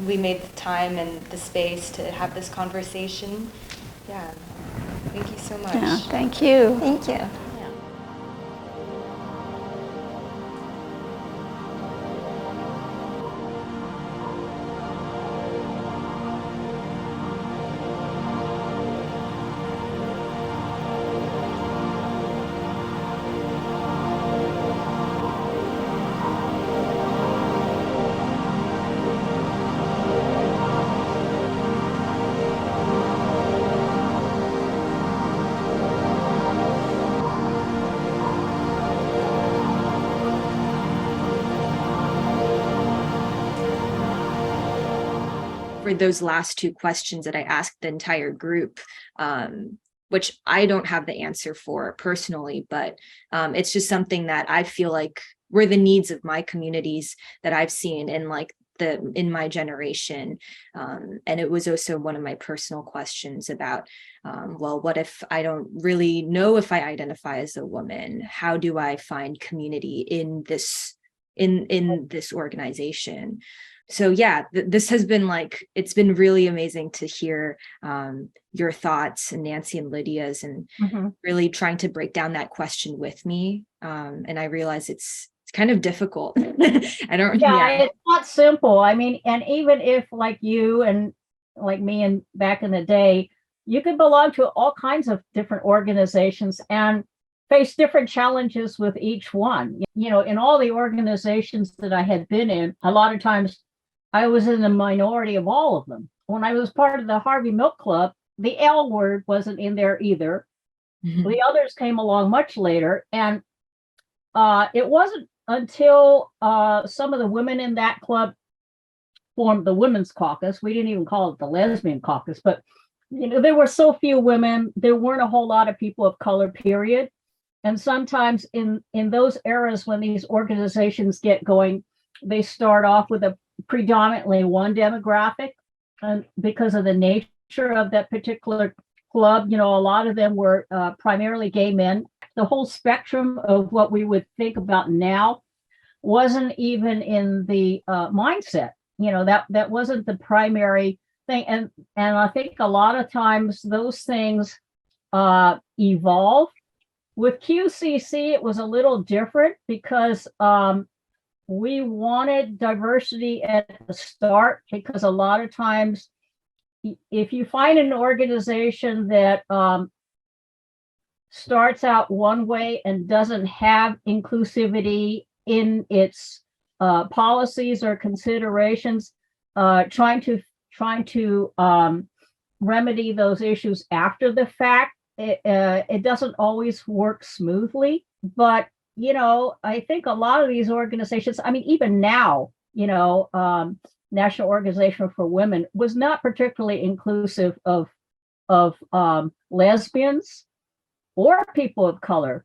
Speaker 2: We made the time and the space to have this conversation. Yeah, thank you so much.
Speaker 3: Yeah, thank you.
Speaker 4: Thank you.
Speaker 6: For those last two questions that I asked the entire group, which I don't have the answer for personally, but it's just something that I feel like were the needs of my communities that I've seen in my generation. And it was also one of my personal questions about, well, what if I don't really know if I identify as a woman? How do I find community in this organization? So yeah, this has been it's been really amazing to hear your thoughts, and Nancy and Lydia's, and really trying to break down that question with me. And I realize it's kind of difficult.
Speaker 7: It's not simple. I mean, and even if like you and like me and back in the day, you could belong to all kinds of different organizations and face different challenges with each one. You know, in all the organizations that I had been in, a lot of times I was in the minority of all of them. When I was part of the Harvey Milk Club, the L word wasn't in there either. The others came along much later. And it wasn't until some of the women in that club formed the Women's Caucus. We didn't even call it the Lesbian Caucus, but you know, there were so few women. There weren't a whole lot of people of color, period. And sometimes in those eras when these organizations get going, they start off with a predominantly one demographic, and because of the nature of that particular club, you know, a lot of them were primarily gay men. The whole spectrum of what we would think about now wasn't even in the mindset. You know, that wasn't the primary thing, and I think a lot of times those things evolve. With QCC, it was a little different because we wanted diversity at the start, because a lot of times if you find an organization that starts out one way and doesn't have inclusivity in its policies or considerations, trying to remedy those issues after the fact, it doesn't always work smoothly. But you know, I think a lot of these organizations, I mean, even now, you know, National Organization for Women was not particularly inclusive of lesbians or people of color.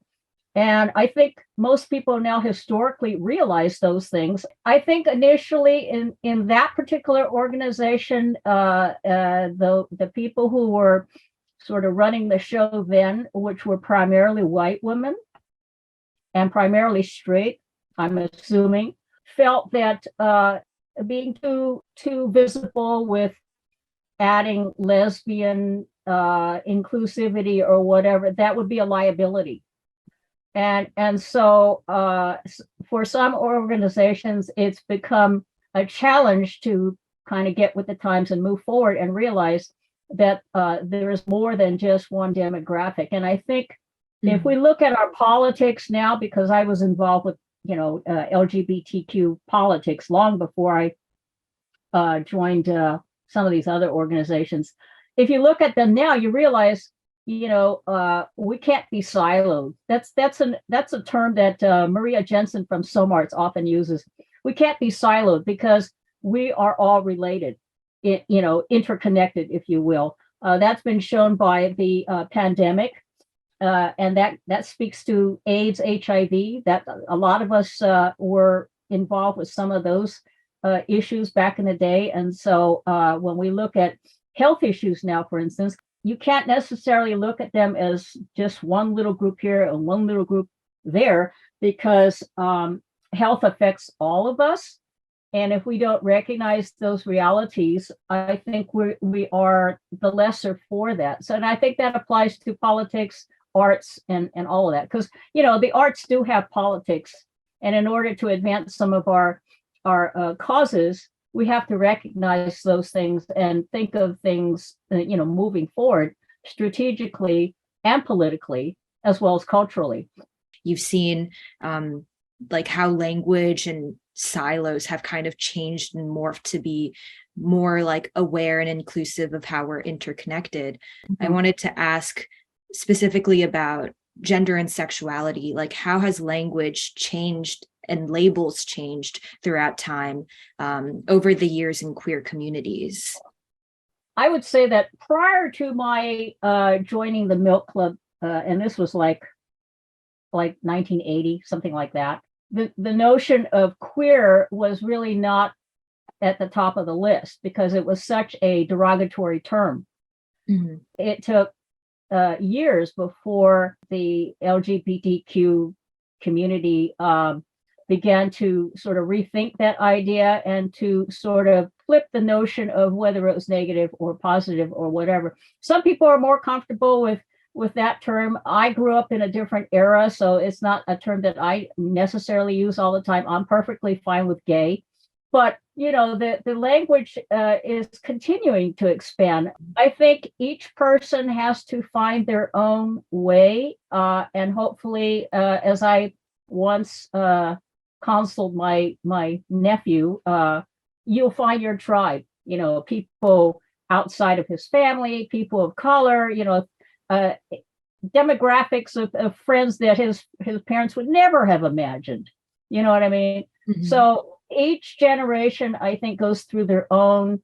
Speaker 7: And I think most people now historically realize those things. I think initially in that particular organization, the people who were sort of running the show then, which were primarily white women, and primarily straight, I'm assuming, felt that being too visible with adding lesbian inclusivity or whatever, that would be a liability. And so for some organizations, it's become a challenge to kind of get with the times and move forward and realize that there is more than just one demographic. And I think if we look at our politics now, because I was involved with, LGBTQ politics long before I joined some of these other organizations. If you look at them now, you realize, we can't be siloed. That's a term that Maria Jensen from SOMARTS often uses. We can't be siloed because we are all related, interconnected, if you will. That's been shown by the pandemic. And that speaks to AIDS, HIV, that a lot of us were involved with some of those issues back in the day. And so when we look at health issues now, for instance, you can't necessarily look at them as just one little group here and one little group there, because health affects all of us. And if we don't recognize those realities, I think we are the lesser for that. So, and I think that applies to politics, arts, and all of that, because the arts do have politics, and in order to advance some of our causes, we have to recognize those things and think of things moving forward strategically and politically, as well as culturally.
Speaker 6: You've seen like how language and silos have kind of changed and morphed to be more like aware and inclusive of how we're interconnected. I wanted to ask specifically about gender and sexuality, like how has language changed and labels changed throughout time over the years in queer communities?
Speaker 7: I would say that prior to my joining the Milk Club, and this was like 1980, something like that, the notion of queer was really not at the top of the list because it was such a derogatory term. It took years before the LGBTQ community began to sort of rethink that idea and to sort of flip the notion of whether it was negative or positive or whatever. Some people are more comfortable with that term. I grew up in a different era, so it's not a term that I necessarily use all the time. I'm perfectly fine with gay. But, the language is continuing to expand. I think each person has to find their own way. And hopefully, as I once counseled my nephew, you'll find your tribe, people outside of his family, people of color, demographics of friends that his parents would never have imagined. You know what I mean? So each generation, I think, goes through their own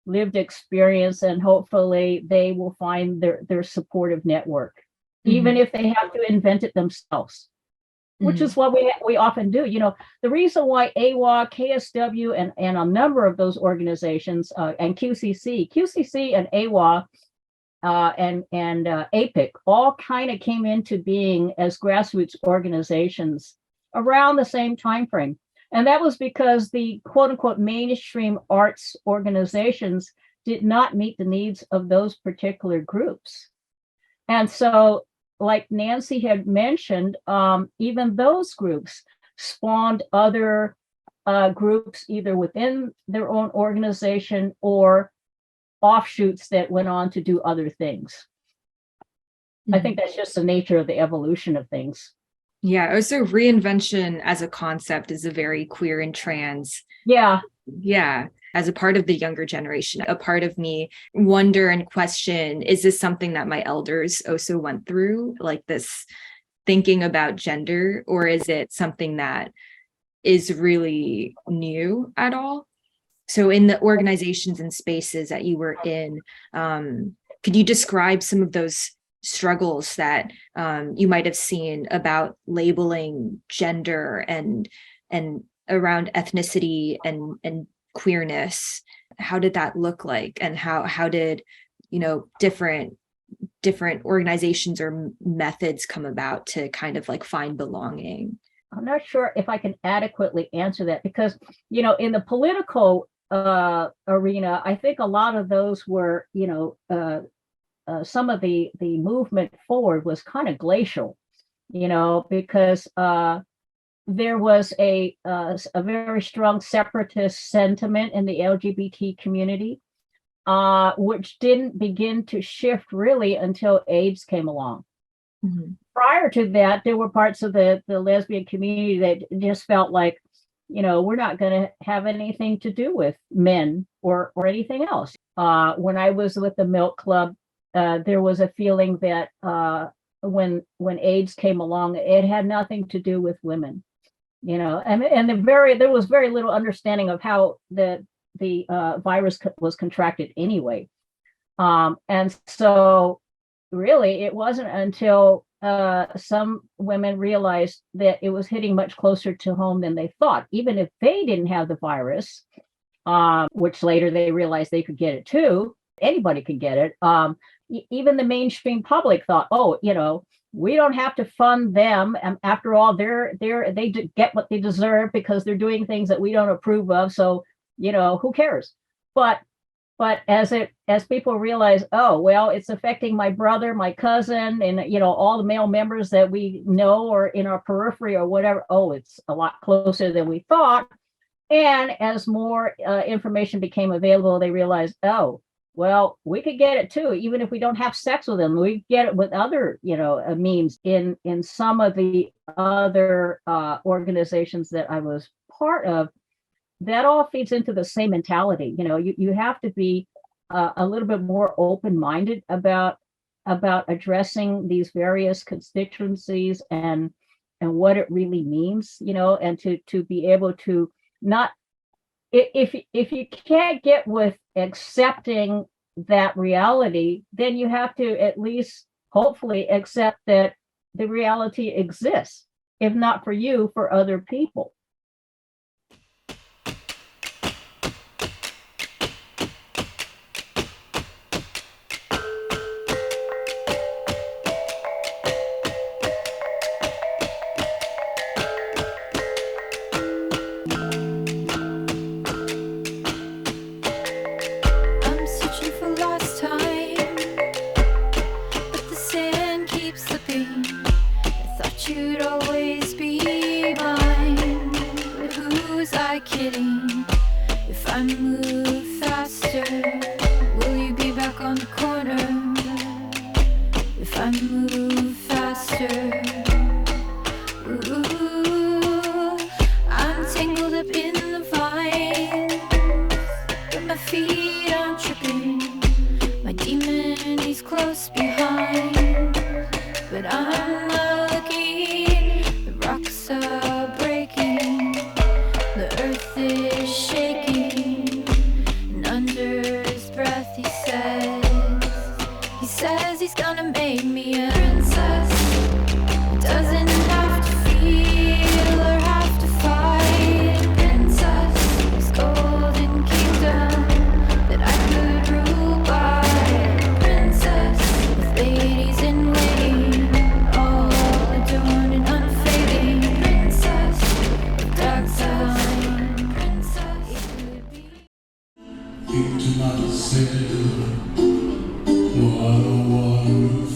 Speaker 7: lived experience, and hopefully they will find their supportive network, even if they have to invent it themselves, which is what we often do. The reason why AAWAA, KSW, and a number of those organizations, and QCC and AAWAA and APIC all kind of came into being as grassroots organizations around the same time frame. And that was because the quote unquote mainstream arts organizations did not meet the needs of those particular groups. And so, like Nancy had mentioned, even those groups spawned other groups either within their own organization or offshoots that went on to do other things. I think that's just the nature of the evolution of things.
Speaker 6: Yeah, also reinvention as a concept is a very queer and trans.
Speaker 7: Yeah.
Speaker 6: As a part of the younger generation, a part of me wonder and question, is this something that my elders also went through, like this thinking about gender, or is it something that is really new at all? So in the organizations and spaces that you were in, could you describe some of those struggles that you might have seen about labeling gender and around ethnicity and queerness? How did that look like, and how did different organizations or methods come about to kind of like find belonging?
Speaker 7: I'm not sure if I can adequately answer that because in the political arena, I think a lot of those were some of the movement forward was kind of glacial. because there was a very strong separatist sentiment in the LGBT community, which didn't begin to shift really until AIDS came along.
Speaker 6: Mm-hmm.
Speaker 7: Prior to that, there were parts of the lesbian community that just felt like, we're not going to have anything to do with men or anything else. When I was with the Milk Club, there was a feeling that when AIDS came along, it had nothing to do with women, and there was very little understanding of how the virus was contracted anyway. And so really, it wasn't until some women realized that it was hitting much closer to home than they thought, even if they didn't have the virus, which later they realized they could get it too. Anybody could get it. Even the mainstream public thought, we don't have to fund them. And after all, they get what they deserve because they're doing things that we don't approve of. So, who cares? But as people realize, it's affecting my brother, my cousin, and all the male members that we know or in our periphery or whatever. It's a lot closer than we thought. And as more information became available, they realized, we could get it too, even if we don't have sex with them. We get it with other, means. In some of the other organizations that I was part of, that all feeds into the same mentality. You have to be a little bit more open-minded about addressing these various constituencies and what it really means, and to be able to not, if you can't get with accepting that reality, then you have to at least hopefully accept that the reality exists, if not for you, for other people.
Speaker 8: Victimized, no, I don't want to